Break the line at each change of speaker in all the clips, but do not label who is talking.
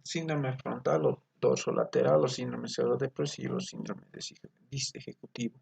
síndrome frontal o dorsolateral o síndrome pseudodepresivo, síndrome disejecutivo.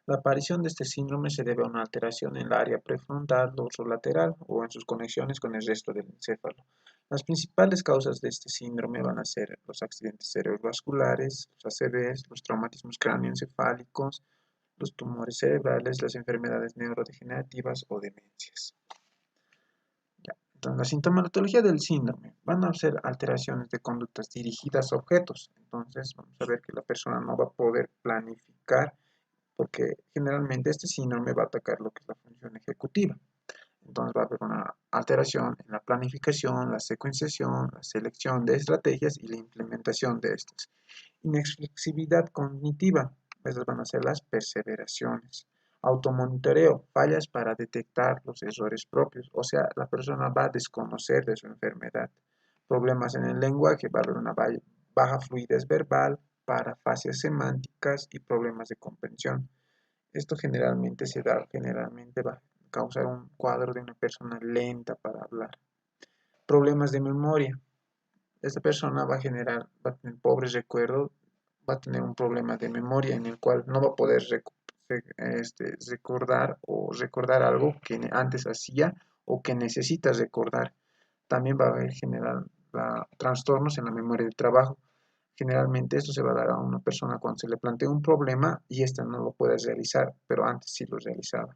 La aparición de este síndrome se debe a una alteración en el área prefrontal dorsolateral o en sus conexiones con el resto del encéfalo. Las principales causas de este síndrome van a ser los accidentes cerebrovasculares, los ACVs, los traumatismos cráneoencefálicos, los tumores cerebrales, las enfermedades neurodegenerativas o demencias. Entonces, la sintomatología del síndrome van a ser alteraciones de conductas dirigidas a objetos. Entonces, vamos a ver que la persona no va a poder planificar porque generalmente este síndrome va a atacar lo que es la función ejecutiva. Entonces va a haber una alteración en la planificación, la secuenciación, la selección de estrategias y la implementación de estas. Inexflexibilidad cognitiva, esas van a ser las perseveraciones. Automonitoreo, fallas para detectar los errores propios, o sea, la persona va a desconocer de su enfermedad. Problemas en el lenguaje, va a haber una baja fluidez verbal, parafasias semánticas y problemas de comprensión. Esto generalmente va a causar un cuadro de una persona lenta para hablar. Problemas de memoria. Esta persona va a tener pobres recuerdos, va a tener un problema de memoria en el cual no va a poder recordar algo que antes hacía o que necesita recordar. También va a haber trastornos en la memoria de trabajo. Generalmente esto se va a dar a una persona cuando se le plantea un problema y ésta no lo puede realizar, pero antes sí lo realizaba.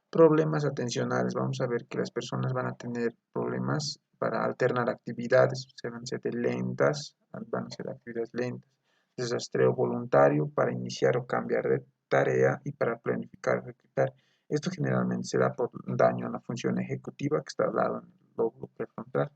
Problemas atencionales. Vamos a ver que las personas van a tener problemas para alternar actividades, van a ser lentas, van a ser actividades lentas. Desastreo voluntario para iniciar o cambiar de tarea y para planificar o ejecutar. Esto generalmente se da por daño a la función ejecutiva que está al lado en el lóbulo prefrontal.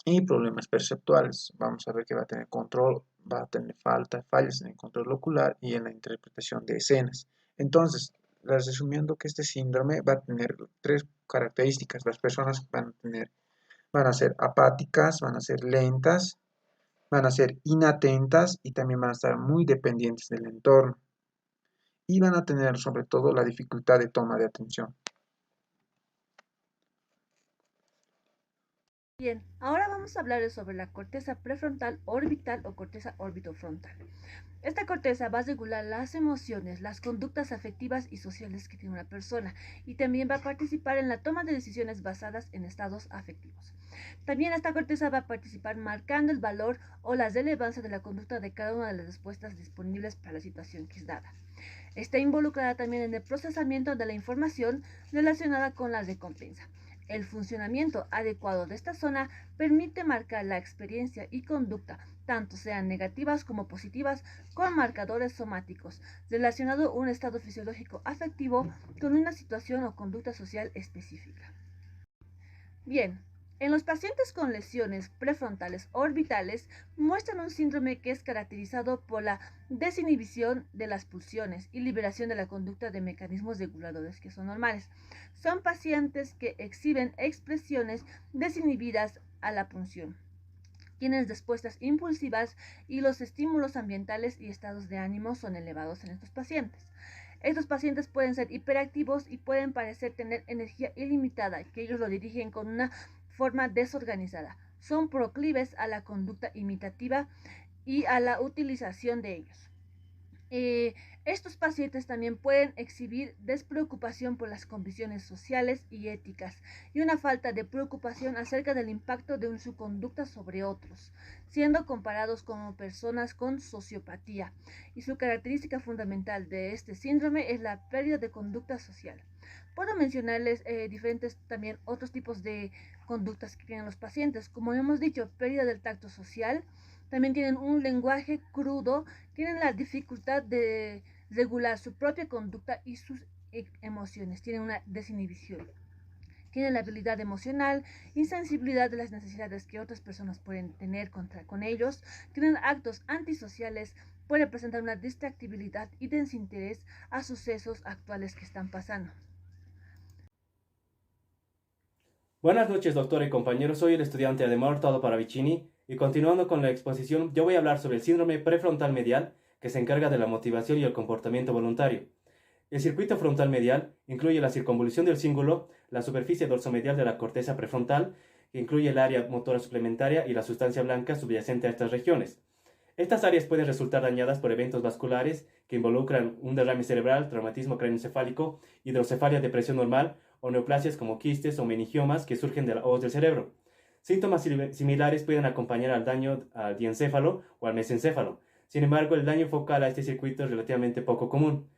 Y problemas perceptuales. Vamos a ver que va a tener control, va a tener fallas en el control ocular y en la interpretación de escenas. Entonces, resumiendo que este síndrome va a tener tres características. Las personas van a ser apáticas, van a ser lentas, van a ser inatentas y también van a estar muy dependientes del entorno. Y van a tener sobre todo la dificultad de toma de atención.
Bien, ahora vamos a hablar sobre la corteza prefrontal orbital o corteza orbitofrontal. Esta corteza va a regular las emociones, las conductas afectivas y sociales que tiene una persona y también va a participar en la toma de decisiones basadas en estados afectivos. También esta corteza va a participar marcando el valor o la relevancia de la conducta de cada una de las respuestas disponibles para la situación que es dada. Está involucrada también en el procesamiento de la información relacionada con la recompensa. El funcionamiento adecuado de esta zona permite marcar la experiencia y conducta, tanto sean negativas como positivas, con marcadores somáticos, relacionado a un estado fisiológico afectivo con una situación o conducta social específica. Bien, en los pacientes con lesiones prefrontales orbitales muestran un síndrome que es caracterizado por la desinhibición de las pulsiones y liberación de la conducta de mecanismos reguladores que son normales. Son pacientes que exhiben expresiones desinhibidas a la punción. Tienen respuestas impulsivas y los estímulos ambientales y estados de ánimo son elevados en estos pacientes. Estos pacientes pueden ser hiperactivos y pueden parecer tener energía ilimitada, que ellos lo dirigen con una forma desorganizada. Son proclives a la conducta imitativa y a la utilización de ellos. Eh, Estos pacientes también pueden exhibir despreocupación por las condiciones sociales y éticas y una falta de preocupación acerca del impacto de su conducta sobre otros, siendo comparados como personas con sociopatía. Y su característica fundamental de este síndrome es la pérdida de conducta social. Puedo mencionarles diferentes también otros tipos de conductas que tienen los pacientes, como hemos dicho, pérdida del tacto social, también tienen un lenguaje crudo, tienen la dificultad de regular su propia conducta y sus emociones, tienen una desinhibición. Tienen la habilidad emocional, insensibilidad de las necesidades que otras personas pueden tener con ellos, tienen actos antisociales, puede presentar una distractibilidad y desinterés a sucesos actuales que están pasando.
Buenas noches, doctor y compañeros. Soy el estudiante Ademar Hurtado Paravicini y continuando con la exposición, yo voy a hablar sobre el síndrome prefrontal medial que se encarga de la motivación y el comportamiento voluntario. El circuito frontal medial incluye la circunvolución del cíngulo, la superficie dorsomedial de la corteza prefrontal que incluye el área motora suplementaria y la sustancia blanca subyacente a estas regiones. Estas áreas pueden resultar dañadas por eventos vasculares que involucran un derrame cerebral, traumatismo craneoencefálico, hidrocefalia de presión normal o neoplasias como quistes o meningiomas que surgen de la hoz del cerebro. Síntomas similares pueden acompañar al daño al diencéfalo o al mesencéfalo. Sin embargo, el daño focal a este circuito es relativamente poco común.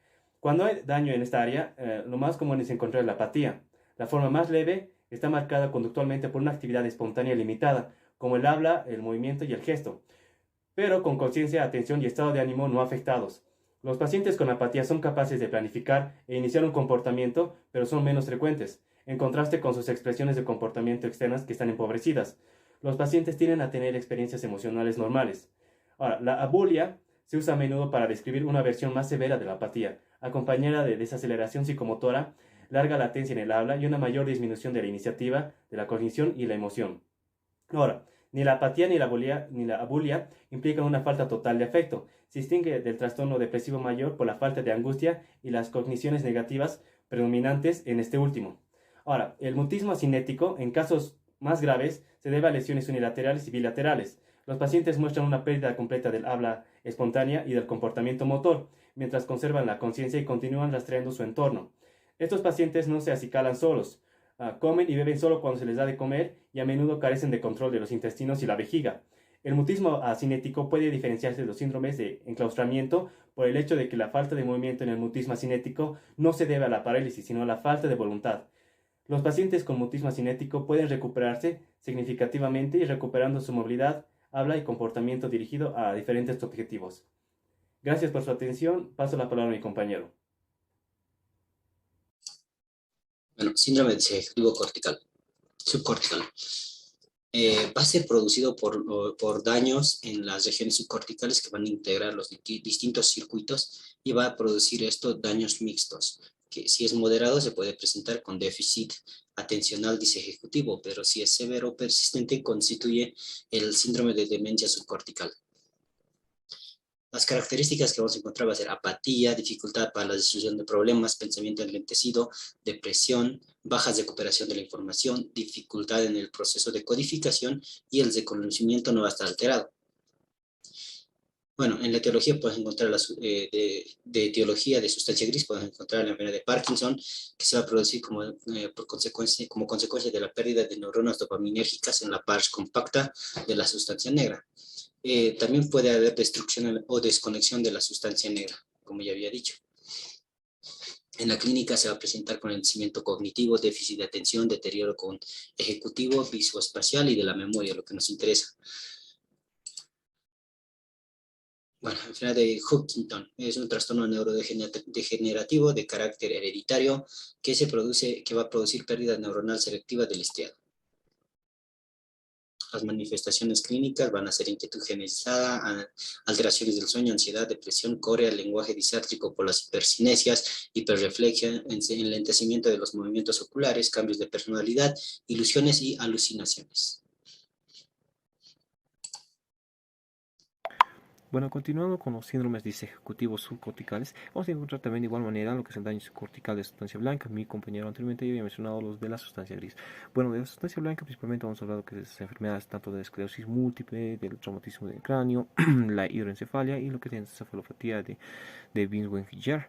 Cuando hay daño en esta área, lo más común es encontrar la apatía. La forma más leve está marcada conductualmente por una actividad espontánea limitada, como el habla, el movimiento y el gesto, pero con conciencia, atención y estado de ánimo no afectados. Los pacientes con apatía son capaces de planificar e iniciar un comportamiento, pero son menos frecuentes, en contraste con sus expresiones de comportamiento externas que están empobrecidas. Los pacientes tienden a tener experiencias emocionales normales. Ahora, la abulia se usa a menudo para describir una versión más severa de la apatía, acompañada de desaceleración psicomotora, larga latencia en el habla y una mayor disminución de la iniciativa, de la cognición y la emoción. Ahora, ni la apatía ni la abulia implican una falta total de afecto. Se distingue del trastorno depresivo mayor por la falta de angustia y las cogniciones negativas predominantes en este último. Ahora, el mutismo asinético, en casos más graves, se debe a lesiones unilaterales y bilaterales. Los pacientes muestran una pérdida completa del habla espontánea y del comportamiento motor, mientras conservan la conciencia y continúan rastreando su entorno. Estos pacientes no se acicalan solos. Comen y beben solo cuando se les da de comer y a menudo carecen de control de los intestinos y la vejiga. El mutismo asinético puede diferenciarse de los síndromes de enclaustramiento por el hecho de que la falta de movimiento en el mutismo asinético no se debe a la parálisis, sino a la falta de voluntad. Los pacientes con mutismo asinético pueden recuperarse significativamente y recuperando su movilidad, habla y comportamiento dirigido a diferentes objetivos. Gracias por su atención. Paso la palabra a mi compañero.
Bueno, síndrome ejecutivo cortical, subcortical. Va a ser producido por daños en las regiones subcorticales que van a integrar los distintos circuitos y va a producir estos daños mixtos, que si es moderado se puede presentar con déficit atencional disejecutivo, pero si es severo o persistente constituye el síndrome de demencia subcortical. Las características que vamos a encontrar va a ser apatía, dificultad para la resolución de problemas, pensamiento enlentecido, depresión, bajas de recuperación de la información, dificultad en el proceso de codificación y el reconocimiento no va a estar alterado. Bueno, en la etiología puedes encontrar de etiología de sustancia gris, puedes encontrar la enfermedad de Parkinson, que se va a producir como consecuencia de la pérdida de neuronas dopaminérgicas en la parte compacta de la sustancia negra. También puede haber destrucción o desconexión de la sustancia negra, como ya había dicho. En la clínica se va a presentar con enlentecimiento cognitivo, déficit de atención, deterioro ejecutivo, visoespacial y de la memoria, lo que nos interesa. Bueno, la enfermedad de Huntington es un trastorno neurodegenerativo de carácter hereditario que va a producir pérdida neuronal selectiva del estriado. Las manifestaciones clínicas van a ser inquietud generalizada, alteraciones del sueño, ansiedad, depresión, corea, lenguaje disártrico por las hipercinesias, hiperreflexia, enlentecimiento de los movimientos oculares, cambios de personalidad, ilusiones y alucinaciones.
Bueno, continuando con los síndromes disejecutivos subcorticales, vamos a encontrar también de igual manera lo que es el daño subcortical de sustancia blanca. Mi compañero anteriormente ya había mencionado los de la sustancia gris. Bueno, de la sustancia blanca principalmente vamos a hablar de lo que es enfermedades tanto de esclerosis múltiple, del traumatismo del cráneo, la hidroencefalia y lo que es encefalopatía de Binswanger.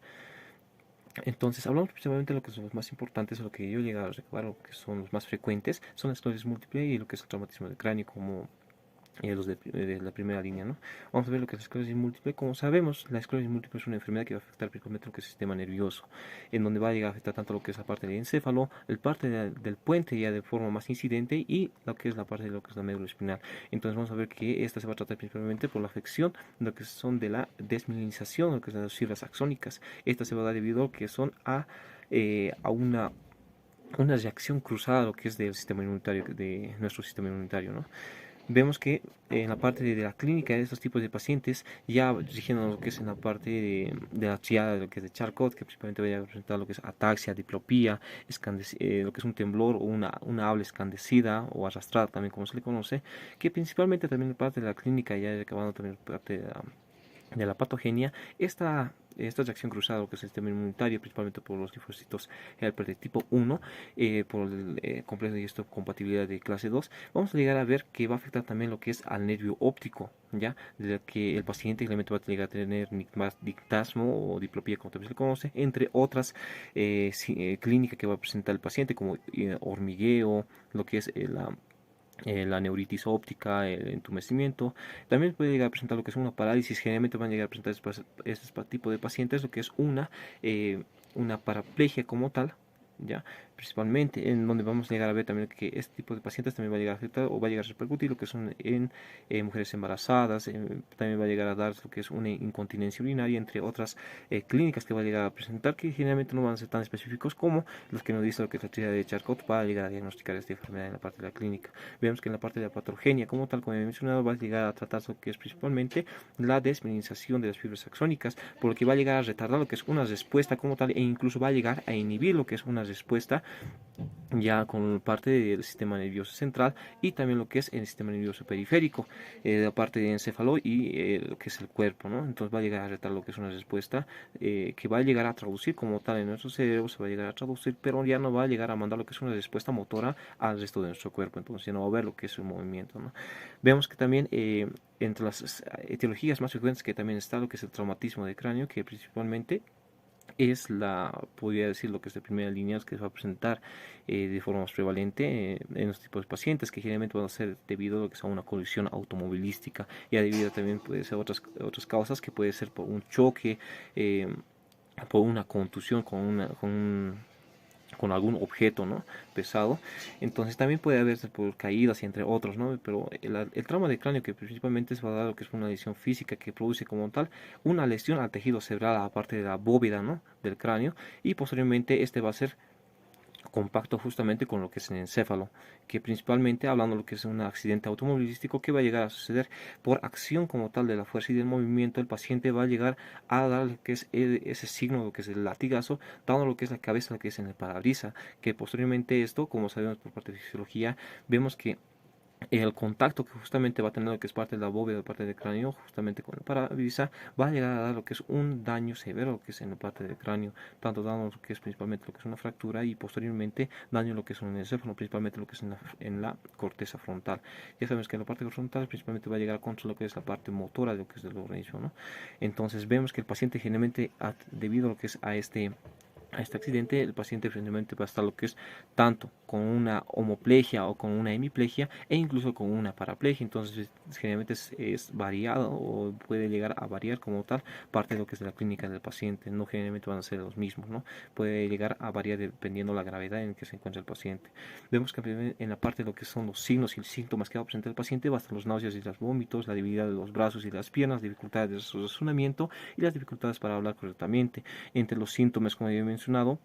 Entonces, hablamos principalmente de lo que son los más importantes, lo que yo he llegado a recabar, lo que son los más frecuentes, son la esclerosis múltiple y lo que es el traumatismo del cráneo como los de la primera línea, ¿no? Vamos a ver lo que es la esclerosis múltiple. Como sabemos, la esclerosis múltiple es una enfermedad que va a afectar principalmente lo que es el sistema nervioso, en donde va a llegar a afectar tanto lo que es la parte del encéfalo, el parte del puente ya de forma más incidente y lo que es la parte de lo que es la médula espinal. Entonces vamos a ver que esta se va a tratar principalmente por la afección de lo que son de la desmielinización, lo que son las fibras axónicas. Esta se va a dar debido a que son a una reacción cruzada a lo que es del sistema inmunitario, de nuestro sistema inmunitario, ¿no? Vemos que en la parte de la clínica de estos tipos de pacientes, ya dirigiendo lo que es en la parte de la triada de lo que es de Charcot, que principalmente va a presentar lo que es ataxia, diplopía, lo que es un temblor o una habla escandecida o arrastrada también como se le conoce, que principalmente también en parte de la clínica ya acabando también parte de la patogenia, esta reacción cruzada, lo que es el sistema inmunitario, principalmente por los linfocitos helper de tipo 1, por el complejo de histocompatibilidad de clase 2, vamos a llegar a ver que va a afectar también lo que es al nervio óptico, ¿ya? De que el paciente realmente va a llegar a tener nigmasmo o diplopía, como también se le conoce, entre otras clínicas que va a presentar el paciente, como hormigueo, lo que es la neuritis óptica, el entumecimiento. También puede llegar a presentar lo que es una parálisis. Generalmente van a llegar a presentar este tipo de pacientes lo que es una paraplegia como tal, ya, principalmente, en donde vamos a llegar a ver también que este tipo de pacientes también va a llegar a afectar o va a llegar a repercutir lo que son en mujeres embarazadas. También va a llegar a dar lo que es una incontinencia urinaria, entre otras clínicas que va a llegar a presentar, que generalmente no van a ser tan específicos como los que nos dice lo que es la tríada de Charcot para llegar a diagnosticar esta enfermedad en la parte de la clínica. Vemos que en la parte de la patogenia como tal, como he mencionado, va a llegar a tratarse lo que es principalmente la desmineralización de las fibras axónicas, por lo que va a llegar a retardar lo que es una respuesta como tal, e incluso va a llegar a inhibir lo que es una respuesta ya con parte del sistema nervioso central y también lo que es el sistema nervioso periférico, la parte de encéfalo y lo que es el cuerpo, ¿no? Entonces va a llegar a retar lo que es una respuesta que va a llegar a traducir como tal en nuestro cerebro, se va a llegar a traducir, pero ya no va a llegar a mandar lo que es una respuesta motora al resto de nuestro cuerpo, entonces ya no va a ver lo que es el movimiento, ¿no? Vemos que también entre las etiologías más frecuentes que también está lo que es el traumatismo de cráneo, que principalmente podría decir lo que es de primera línea, que se va a presentar de forma más prevalente en los tipos de pacientes, que generalmente van a ser debido a lo que es a una colisión automovilística, ya debido también puede ser otras causas, que puede ser por un choque, por una contusión con algún objeto, ¿no?, pesado. Entonces también puede haberse por caídas y entre otros, ¿no? Pero el trauma de cráneo, que principalmente es dado que es una lesión física que produce como tal una lesión al tejido cerebral, aparte de la bóveda, ¿no?, del cráneo, y posteriormente este va a ser compacto justamente con lo que es el encéfalo, que principalmente hablando de lo que es un accidente automovilístico que va a llegar a suceder por acción como tal de la fuerza y del movimiento, el paciente va a llegar a dar lo que es ese signo, lo que es el latigazo, dando lo que es la cabeza, lo que es en el parabrisas, que posteriormente esto, como sabemos por parte de fisiología, vemos que el contacto que justamente va a tener lo que es parte de la bóveda, parte del cráneo, justamente con el parabrisas, va a llegar a dar lo que es un daño severo, lo que es en la parte del cráneo, tanto dando lo que es principalmente lo que es una fractura y posteriormente daño lo que es un encéfalo, principalmente lo que es en la corteza frontal. Ya sabemos que en la parte frontal principalmente va a llegar contra lo que es la parte motora de lo que es del organismo, ¿no? Entonces vemos que el paciente generalmente, debido a lo que es a este accidente, el paciente finalmente va a estar lo que es tanto con una homoplegia o con una hemiplegia e incluso con una paraplegia. Entonces generalmente es variado o puede llegar a variar como tal parte de lo que es de la clínica del paciente. No generalmente van a ser los mismos, ¿no? Puede llegar a variar dependiendo la gravedad en que se encuentra el paciente. Vemos que en la parte de lo que son los signos y síntomas que va a presentar el paciente va a estar los náuseas y los vómitos, la debilidad de los brazos y las piernas, dificultades de razonamiento y las dificultades para hablar correctamente. Entre los síntomas, como ya he mencionado,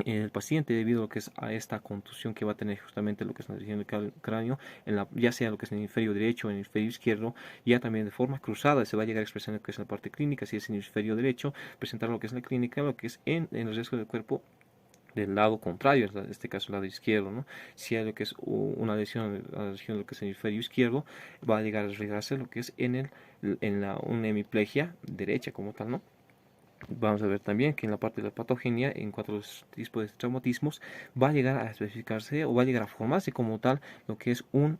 el paciente, debido a lo que es a esta contusión que va a tener justamente lo que es la región del cráneo, ya sea lo que es en el hemisferio derecho o en el hemisferio izquierdo, ya también de forma cruzada se va a llegar a expresar lo que es la parte clínica. Si es en el hemisferio derecho, presentar lo que es la clínica, lo que es en el resto del cuerpo del lado contrario, en este caso el lado izquierdo, ¿no? Si hay lo que es una lesión en la región de lo que es el hemisferio izquierdo, va a llegar a regarse lo que es una hemiplegia derecha como tal, ¿no? Vamos a ver también que en la parte de la patogenia, en cuanto a los tipos de traumatismos, va a llegar a especificarse o va a llegar a formarse como tal lo que es un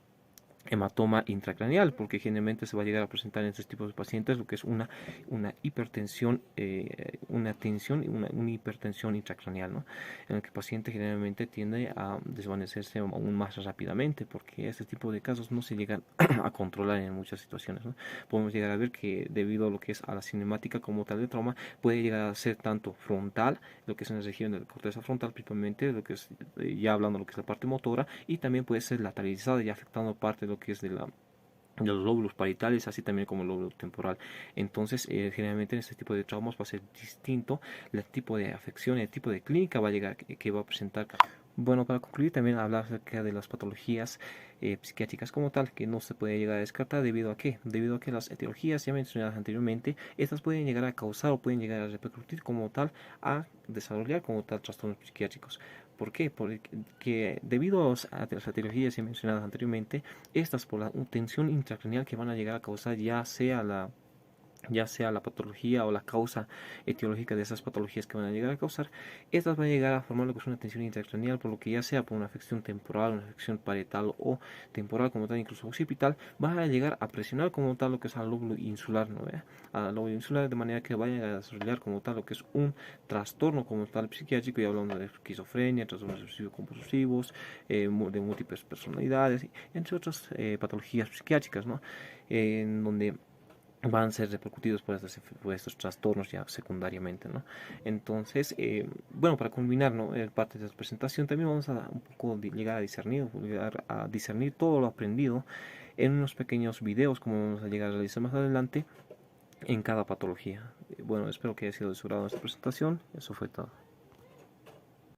hematoma intracraneal, porque generalmente se va a llegar a presentar en estos tipos de pacientes lo que es una hipertensión, una tensión y una hipertensión intracraneal, ¿no? En el que el paciente generalmente tiende a desvanecerse aún más rápidamente, porque este tipo de casos no se llegan a controlar en muchas situaciones, ¿no? Podemos llegar a ver que debido a lo que es a la cinemática como tal de trauma, puede llegar a ser tanto frontal, lo que es en la región de la corteza frontal, principalmente lo que es, ya hablando de lo que es la parte motora, y también puede ser lateralizada y afectando parte de lo que es de los lóbulos parietales, así también como el lóbulo temporal. Entonces, generalmente en este tipo de traumas va a ser distinto el tipo de afección, el tipo de clínica va a llegar que va a presentar. Bueno, para concluir, también hablar acerca de las patologías psiquiátricas como tal, que no se puede llegar a descartar. ¿Debido a qué? Debido a que las etiologías ya mencionadas anteriormente, estas pueden llegar a causar o pueden llegar a repercutir como tal, a desarrollar como tal trastornos psiquiátricos. ¿Por qué? Porque debido a las etiologías ya mencionadas anteriormente, estas por la tensión intracraneal que van a llegar a causar ya sea ya sea la patología o la causa etiológica de esas patologías que van a llegar a causar, estas van a llegar a formar lo que es una tensión intracraneal, por lo que ya sea por una afección temporal, una afección parietal o temporal como tal, incluso occipital, van a llegar a presionar como tal lo que es al lóbulo insular, ¿no? Al lóbulo insular, de manera que vayan a desarrollar como tal lo que es un trastorno como tal psiquiátrico, y hablando de esquizofrenia, trastornos obsesivos compulsivos, de múltiples personalidades, entre otras patologías psiquiátricas, ¿no? En donde van a ser repercutidos por estos trastornos ya secundariamente, ¿no? Entonces, bueno, para culminar, ¿no? Parte de la presentación también vamos a un poco llegar a discernir todo lo aprendido en unos pequeños videos, como vamos a llegar a realizar más adelante en cada patología. Bueno, espero que haya sido de su agrado esta presentación. Eso fue todo.